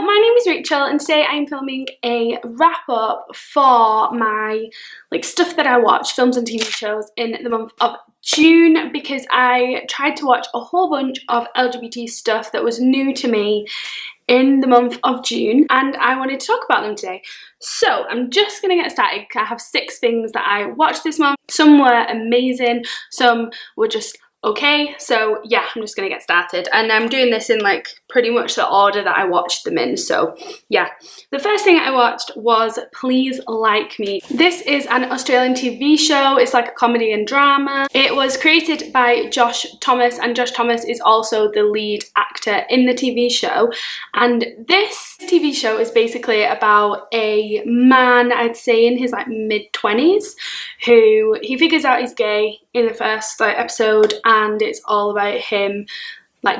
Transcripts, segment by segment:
So my name is Rachel and today I'm filming a wrap up for my stuff that I watch, films and TV shows in the month of June, because I tried to watch a whole bunch of LGBT stuff that was new to me in the month of June and I wanted to talk about them today. So I'm just gonna get started. I have 6 things that I watched this month. Some were amazing, some were just okay, so yeah, I'm just gonna get started and I'm doing this in pretty much the order that I watched them in. So yeah, the first thing I watched was Please Like Me. This is an Australian TV show. It's like a comedy and drama. It was created by Josh Thomas and Josh Thomas is also the lead actor in the TV show, and this TV show is basically about a man, I'd say in his mid-20s, who he figures out he's gay in the first episode, and it's all about him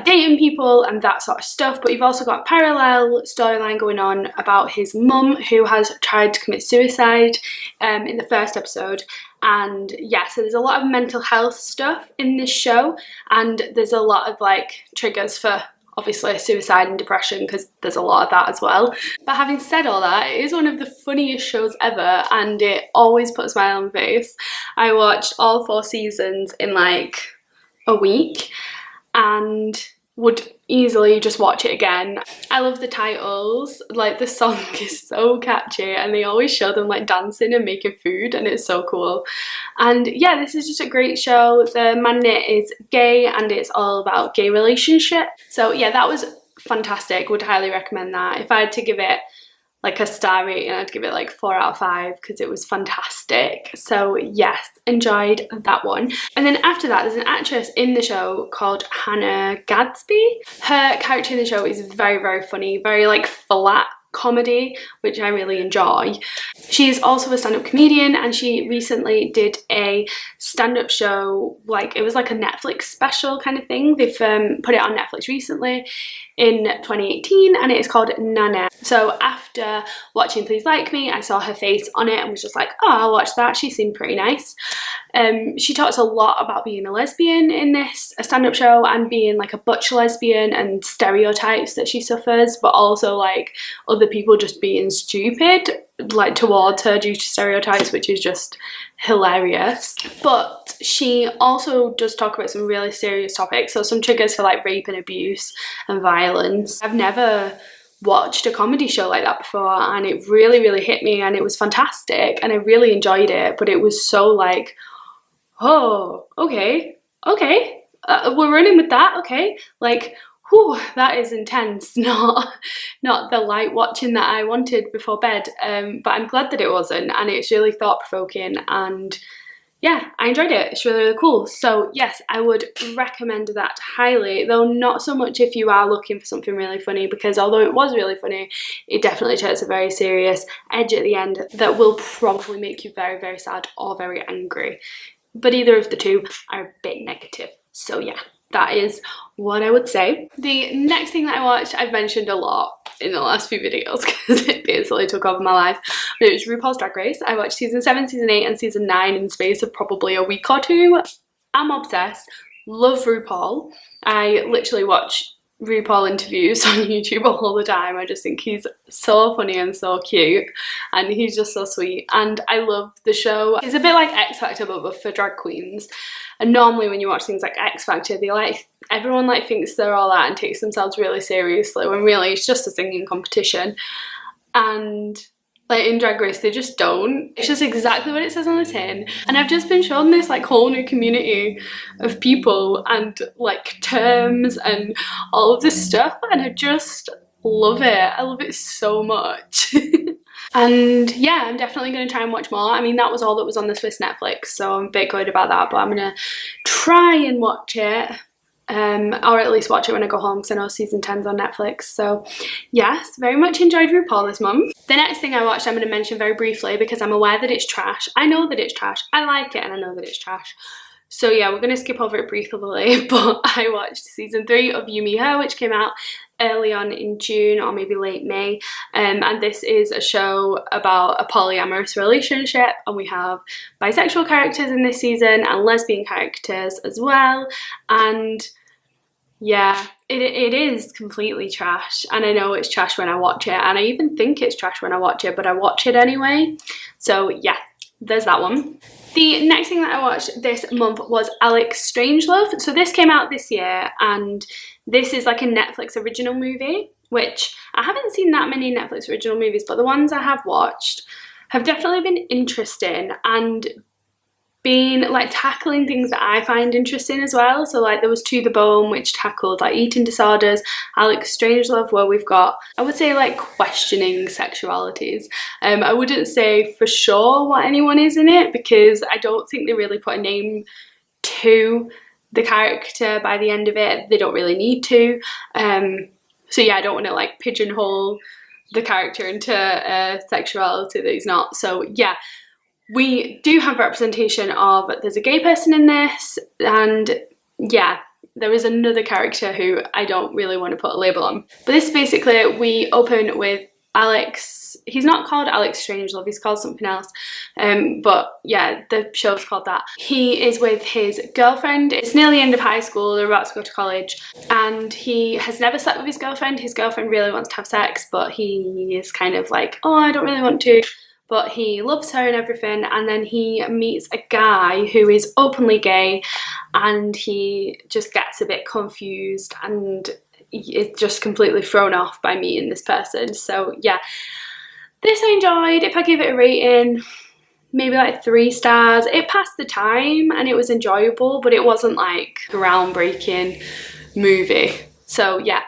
dating people and that sort of stuff. But you've also got a parallel storyline going on about his mum, who has tried to commit suicide in the first episode. And yeah, so there's a lot of mental health stuff in this show, and there's a lot of triggers for obviously suicide and depression, because there's a lot of that as well. But having said all that, it is one of the funniest shows ever and it always puts a smile on my face. I watched all 4 seasons in a week and would easily just watch it again. I love the titles, the song is so catchy and they always show them dancing and making food and it's so cool. And yeah, this is just a great show. The man in it is gay and it's all about gay relationship. So yeah, that was fantastic, would highly recommend that. If I had to give it a star rating, I'd give it 4 out of 5 because it was fantastic. So yes, enjoyed that one. And then after that, there's an actress in the show called Hannah Gadsby. Her character in the show is very, very funny, very flat comedy, which I really enjoy. She's also a stand-up comedian and she recently did a stand-up show, it was a Netflix special kind of thing. They've put it on Netflix recently in 2018 and it is called Nana. So after watching Please Like Me, I saw her face on it and was just oh, I'll watch that. She seemed pretty nice. She talks a lot about being a lesbian in this stand-up show and being a butch lesbian and stereotypes that she suffers, but also other people just being stupid towards her due to stereotypes, which is just hilarious. But she also does talk about some really serious topics, so some triggers for rape and abuse and violence. I've never watched a comedy show like that before and it really, really hit me and it was fantastic and I really enjoyed it, but it was so oh, okay, we're running with that, okay, whew, that is intense. Not the light watching that I wanted before bed, but I'm glad that it wasn't, and it's really thought-provoking and yeah, I enjoyed it. It's really, really cool. So yes, I would recommend that highly, though not so much if you are looking for something really funny, because although it was really funny, it definitely takes a very serious edge at the end that will probably make you very, very sad or very angry. But either of the two are a bit negative. So yeah, that is what I would say. The next thing that I watched, I've mentioned a lot in the last few videos because it basically took over my life, but it was RuPaul's Drag Race. I watched season 7, season 8 and season 9 in the space of probably a week or 2. I'm obsessed, love RuPaul. I literally watch RuPaul interviews on YouTube all the time. I just think he's so funny and so cute and he's just so sweet and I love the show. It's a bit like X Factor but for drag queens, and normally when you watch things like X Factor, they everyone thinks they're all that and takes themselves really seriously when really it's just a singing competition. And in Drag Race they just don't. It's just exactly what it says on the tin, and I've just been shown this whole new community of people and terms and all of this stuff, and I just love it. I love it so much. And yeah, I'm definitely going to try and watch more. I mean, that was all that was on the Swiss Netflix, so I'm a bit good about that, but I'm going to try and watch it. Or at least watch it when I go home, because I know season 10's on Netflix. So yes, very much enjoyed RuPaul this month. The next thing I watched I'm going to mention very briefly because I'm aware that it's trash. I know that it's trash. I like it and I know that it's trash. So yeah, we're going to skip over it briefly, but I watched season 3 of You Me Her, which came out early on in June or maybe late May, and this is a show about a polyamorous relationship, and we have bisexual characters in this season and lesbian characters as well. And yeah, it is completely trash, and I know it's trash when I watch it, and I even think it's trash when I watch it, but I watch it anyway. So yeah, there's that one. The next thing that I watched this month was Alex Strangelove. So this came out this year, and this is like a Netflix original movie, which I haven't seen that many Netflix original movies, but the ones I have watched have definitely been interesting and been like tackling things that I find interesting as well. So like there was To the Bone, which tackled like eating disorders, Alex Strangelove, where we've got, I would say, like questioning sexualities. I wouldn't say for sure what anyone is in it, because I don't think they really put a name to the character by the end of it. They don't really need to. So yeah, I don't want to like pigeonhole the character into sexuality that he's not. So yeah, we do have representation of, there's a gay person in this, and yeah, there is another character who I don't really want to put a label on. But this basically, we open with Alex. He's not called Alex Strangelove, he's called something else, but yeah, the show's called that. He is with his girlfriend. It's near the end of high school, they're about to go to college, and he has never slept with his girlfriend. His girlfriend really wants to have sex, but he is kind of like, oh, I don't really want to. But he loves her and everything, and then he meets a guy who is openly gay, and he just gets a bit confused and is just completely thrown off by meeting this person. So yeah, this I enjoyed. If I give it a rating, maybe like 3 stars. It passed the time and it was enjoyable, but it wasn't like a groundbreaking movie. So yeah,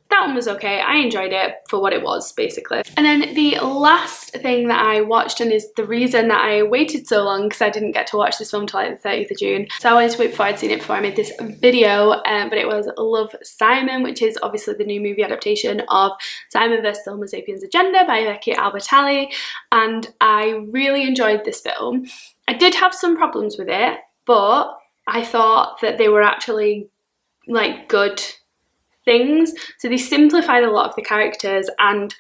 that one was okay. I enjoyed it for what it was, basically. And then the last thing that I watched, and is the reason that I waited so long, because I didn't get to watch this film until like the 30th of June. So I wanted to wait before I'd seen it before I made this video, but it was Love, Simon, which is obviously the new movie adaptation of Simon vs. the Homo Sapiens Agenda by Becky Albertalli, and I really enjoyed this film. I did have some problems with it, but I thought that they were actually like good things. So they simplified a lot of the characters, and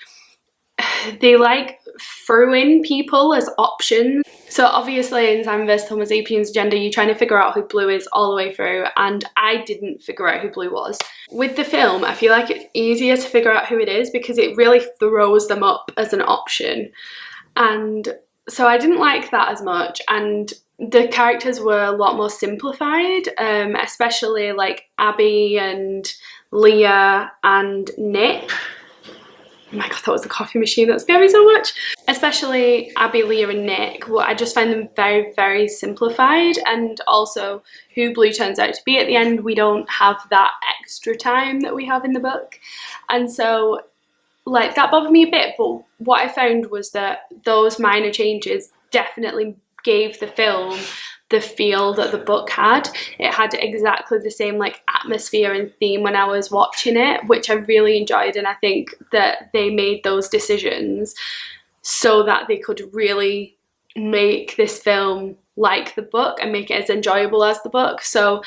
they like threw in people as options. So obviously in Simon vs. Homo Sapiens Agenda, you're trying to figure out who Blue is all the way through, and I didn't figure out who Blue was. With the film, I feel like it's easier to figure out who it is because it really throws them up as an option, and so I didn't like that as much. And the characters were a lot more simplified, especially like Abby and Leah and Nick. Oh my god, that was the coffee machine, that scared me so much. Especially Abby, Leah and Nick. Well, I just find them very, very simplified, and also who Blue turns out to be at the end, we don't have that extra time that we have in the book. And so like that bothered me a bit, but what I found was that those minor changes definitely gave the film the feel that the book had. It had exactly the same like atmosphere and theme when I was watching it, which I really enjoyed, and I think that they made those decisions so that they could really make this film like the book and make it as enjoyable as the book. So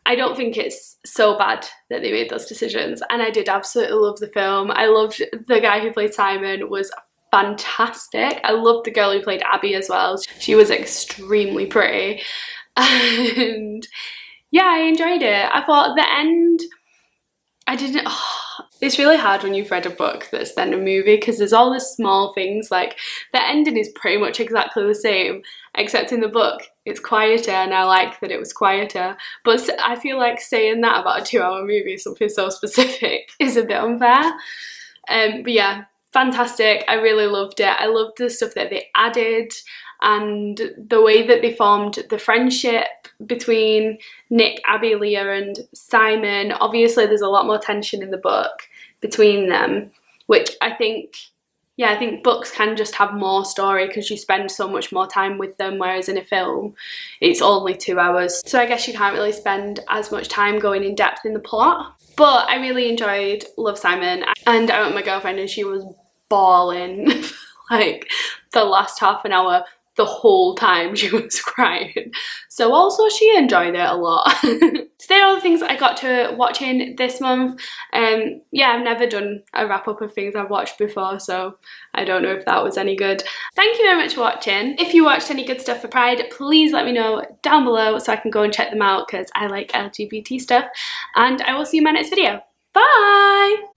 I don't think it's so bad that they made those decisions, and I did absolutely love the film. I loved the guy who played Simon, was fantastic. I loved the girl who played Abby as well. She was extremely pretty, and yeah, I enjoyed it. I thought the end, I didn't, it's really hard when you've read a book that's then a movie, because there's all the small things, like the ending is pretty much exactly the same, except in the book it's quieter, and I like that it was quieter. But I feel like saying that about a 2-hour movie, something so specific, is a bit unfair. But yeah, fantastic. I really loved it. I loved the stuff that they added and the way that they formed the friendship between Nick, Abby, Leah and Simon. Obviously there's a lot more tension in the book between them, which I think, yeah, I think books can just have more story because you spend so much more time with them, whereas in a film it's only 2 hours. So I guess you can't really spend as much time going in depth in the plot. But I really enjoyed Love, Simon, and I went with my girlfriend and she was bawling like the last half an hour. The whole time she was crying. So also she enjoyed it a lot. So there are all the things I got to watch in this month. Yeah, I've never done a wrap up of things I've watched before, so I don't know if that was any good. Thank you very much for watching. If you watched any good stuff for Pride, please let me know down below so I can go and check them out, because I like LGBT stuff. And I will see you in my next video. Bye!